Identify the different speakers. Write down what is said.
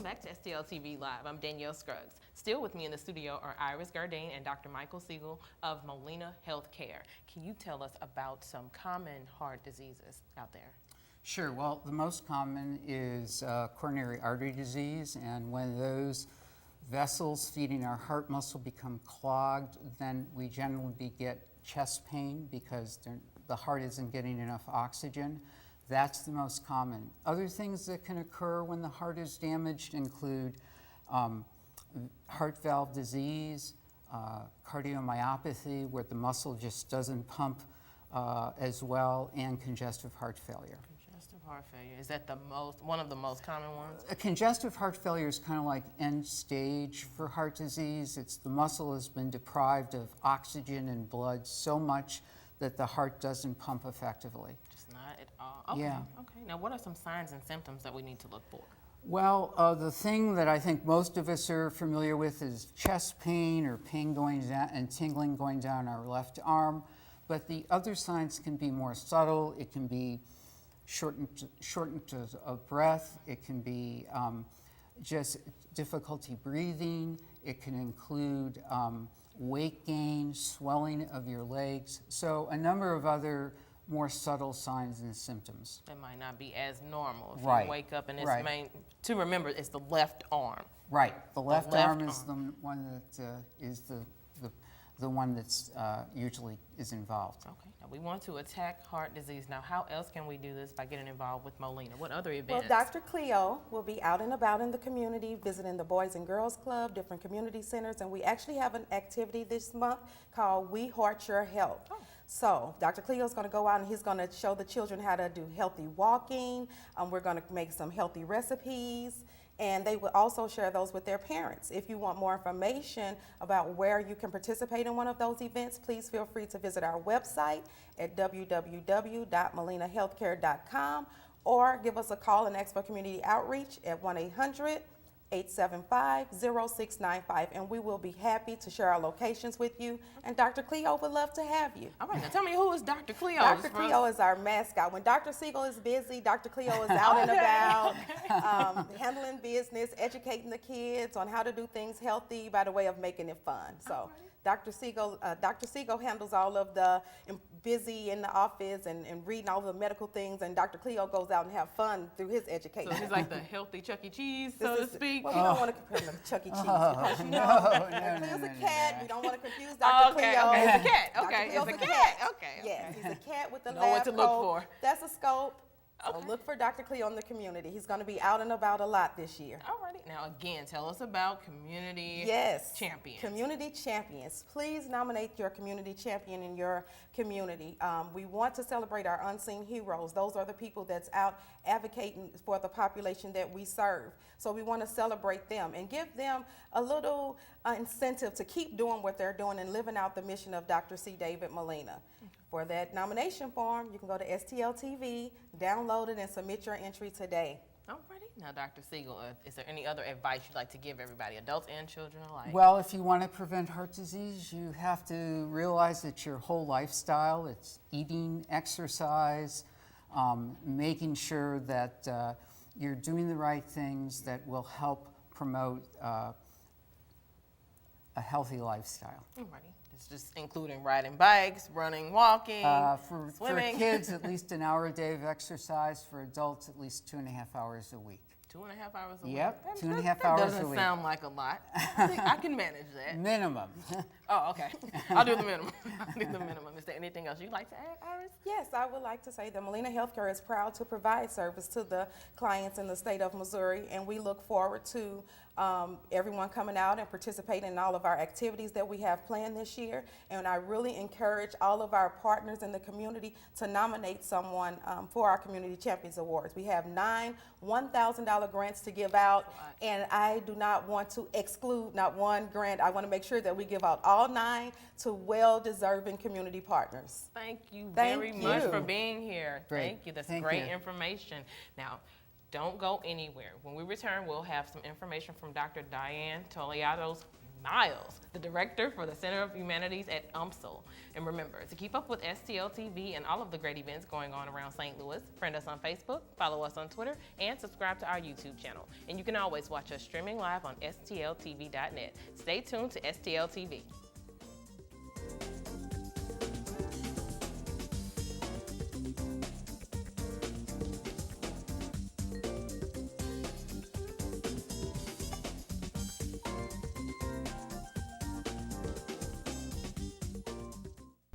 Speaker 1: Welcome back to STL TV Live. I'm Danielle Scruggs. Still with me in the studio are Iris Gardain and Dr. Michael Siegel of Molina Healthcare. Can you tell us about some common heart diseases out there?
Speaker 2: Sure. Well, the most common is coronary artery disease, and when those vessels feeding our heart muscle become clogged, then we generally get chest pain because the heart isn't getting enough oxygen. That's the most common. Other things that can occur when the heart is damaged include heart valve disease, cardiomyopathy, where the muscle just doesn't pump as well, and congestive heart failure.
Speaker 1: Congestive heart failure, is that one of the most common ones?
Speaker 2: Congestive heart failure is kind of like end stage for heart disease. It's the muscle has been deprived of oxygen and blood so much that the heart doesn't pump effectively.
Speaker 1: Just not at all. Okay.
Speaker 2: Yeah.
Speaker 1: Okay. Now, what are some signs and symptoms that we need to look for?
Speaker 2: Well, the thing that I think most of us are familiar with is chest pain or pain going down and tingling going down our left arm. But the other signs can be more subtle. It can be shortness of breath. It can be just difficulty breathing. It can include weight gain, swelling of your legs. So a number of other more subtle signs and symptoms.
Speaker 1: That might not be as normal. If
Speaker 2: Right.
Speaker 1: you wake up and it's to remember, it's the left arm.
Speaker 2: Right. The left arm is the one that is the one that's usually is involved.
Speaker 1: Okay. Now we want to attack heart disease. Now, how else can we do this by getting involved with Molina? What other events?
Speaker 3: Well, Dr. Cleo will be out and about in the community, visiting the Boys and Girls Club, different community centers, and we actually have an activity this month called We Heart Your Health.
Speaker 1: Oh.
Speaker 3: So Dr. Cleo is going to go out and he's going to show the children how to do healthy walking. We're going to make some healthy recipes. And they will also share those with their parents. If you want more information about where you can participate in one of those events, please feel free to visit our website at www.molinahealthcare.com or give us a call and ask for community outreach at 1-800-875-0695, and we will be happy to share our locations with you. And Dr. Cleo would love to have you.
Speaker 1: All right, now tell me, who is Dr. Cleo?
Speaker 3: Dr. Cleo is our mascot. When Dr. Siegel is busy, Dr. Cleo is out and about, handling business, educating the kids on how to do things healthy by the way of making it fun. So Dr. Siegel handles all of the busy in the office and reading all the medical things, and Dr. Cleo goes out and have fun through his education.
Speaker 1: So he's like the healthy Chuck E. Cheese, so to speak.
Speaker 3: Well, we don't want to compare him to Chuck E. Cheese because Dr. Cleo's a cat. We don't want to confuse Dr. Cleo.
Speaker 1: Okay, it's a cat. Okay,
Speaker 3: Dr. Cleo's
Speaker 1: it's a
Speaker 3: a
Speaker 1: cat. Okay.
Speaker 3: Yes, he's a cat with a
Speaker 1: Know
Speaker 3: lab
Speaker 1: what to look
Speaker 3: coat.
Speaker 1: for.
Speaker 3: That's a scope. So
Speaker 1: Okay.
Speaker 3: look for Dr. Cleo in the community. He's going to be out and about a lot this year.
Speaker 1: Alrighty. Now, again, tell us about community champions.
Speaker 3: Community champions. Please nominate your community champion in your community. We want to celebrate our unseen heroes. Those are the people that's out advocating for the population that we serve. So we want to celebrate them and give them a little incentive to keep doing what they're doing and living out the mission of Dr. C. David Molina. For that nomination form, you can go to STL TV, download it, and submit your entry today.
Speaker 1: Alrighty. Now, Dr. Siegel, is there any other advice you'd like to give everybody, adults and children alike?
Speaker 2: Well, if you want to prevent heart disease, you have to realize that your whole lifestyle, it's eating, exercise, making sure that you're doing the right things that will help promote a healthy lifestyle.
Speaker 1: Alrighty. It's just including riding bikes, running, walking,
Speaker 2: For
Speaker 1: swimming.
Speaker 2: kids, at least an hour a day of exercise. For adults, at least 2.5 hours a week.
Speaker 1: 2.5 hours a week.
Speaker 2: Yep,
Speaker 1: That-
Speaker 2: 2.5
Speaker 1: that
Speaker 2: hours a
Speaker 1: doesn't
Speaker 2: week.
Speaker 1: sound like a lot. I think I can manage that.
Speaker 2: Minimum.
Speaker 1: Oh, okay. I'll do the minimum. I'll do the minimum. Is there anything else you'd like to add, Iris?
Speaker 3: Yes, I would like to say that Molina Healthcare is proud to provide service to the clients in the state of Missouri, and we look forward to everyone coming out and participating in all of our activities that we have planned this year. And I really encourage all of our partners in the community to nominate someone for our Community Champions Awards. We have 9 $1,000 grants to give out, and I do not want to exclude not one grant. I want to make sure that we give out all 9 to well-deserving community partners.
Speaker 1: Thank you
Speaker 3: Thank
Speaker 1: very much
Speaker 3: you.
Speaker 1: for being here.
Speaker 2: Great.
Speaker 1: Thank you. That's
Speaker 2: Thank
Speaker 1: great
Speaker 2: you.
Speaker 1: information. Now, don't go anywhere. When we return, we'll have some information from Dr. Diane Toliato's Miles, the director for the Center of Humanities at UMSL. And remember, to keep up with STL TV and all of the great events going on around St. Louis, friend us on Facebook, follow us on Twitter, and subscribe to our YouTube channel. And you can always watch us streaming live on STLTV.net. Stay tuned to STL TV.